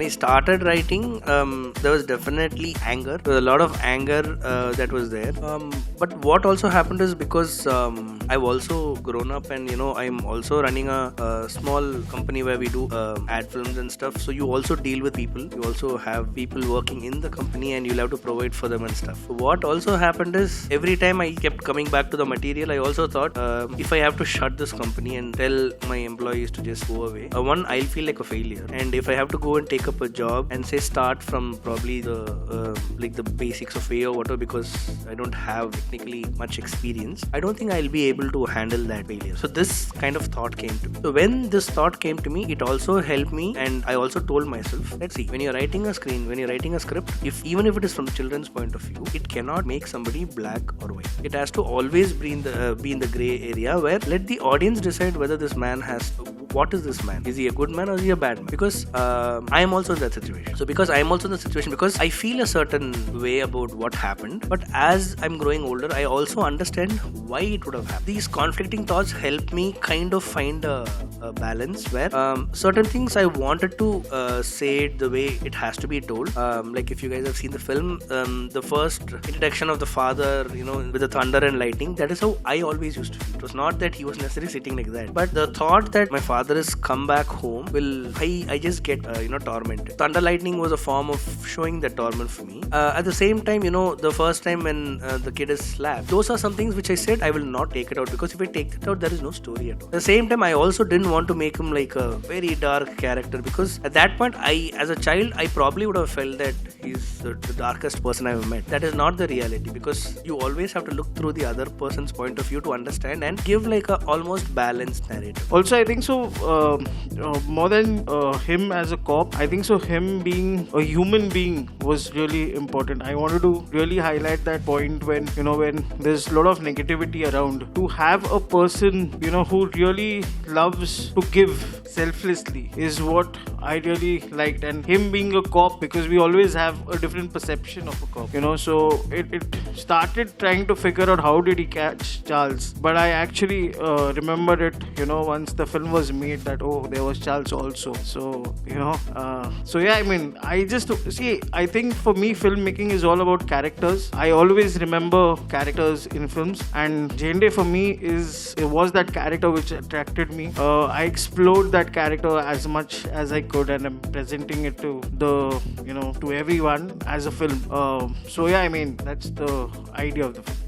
I started writing, there was definitely anger. There was a lot of anger that was there. But what also happened is because I've also grown up, and I'm also running a small company where we do ad films and stuff. So you also deal with people. You also have people working in the company, and you'll have to provide for them and stuff. So what also happened is every time I kept coming back to the material, I also thought if I have to shut this company and tell my employees to just go away, one, I'll feel like a failure. And if I have to go and take up a job and say start from probably the basics of A or whatever, because I don't have technically much experience, I don't think I'll be able to handle that failure. So this kind of thought came to me. So when this thought came to me, it also helped me, and I also told myself, let's see, when you're writing a script, even if it is from the children's point of view, it cannot make somebody black or white. It has to always be in the gray area, where let the audience decide whether this man what is this man? Is he a good man or is he a bad man? Because I am also in that situation. So because I am also in the situation, because I feel a certain way about what happened, but as I'm growing older, I also understand why it would have happened. These conflicting thoughts help me kind of find a balance where certain things I wanted to say it the way it has to be told. Like if you guys have seen the film, the first introduction of the father, with the thunder and lightning, that is how I always used to feel. It was not that he was necessarily sitting like that, but the thought that my father is come back home I just get tormented. Thunder lightning was a form of showing that torment for me. At the same time, the first time when the kid is slapped, those are some things which I said I will not take it out, because if I take it out, there is no story at all. At the same time, I also didn't want to make him like a very dark character, because at that point, as a child, I probably would have felt that he's the darkest person I've met. That is not the reality, because you always have to look through the other person's point of view to understand and give like a almost balanced narrative. Also, I think so, more than him as a cop, I think so him being a human being was really important. I wanted to really highlight that point when there's a lot of negativity around, to have a person who really loves to give selflessly is what I really liked. And him being a cop, because we always have a different perception of a cop, so it started trying to figure out how did he catch Charles. But I actually remembered it once the film was made, that there was Charles also. So yeah, I mean, I think for me filmmaking is all about characters. I always remember characters in films, and Jane for me was that character which attracted me. I explored that character as much as I could, and I'm presenting it to to everyone as a film. So yeah, I mean, that's the idea of the film.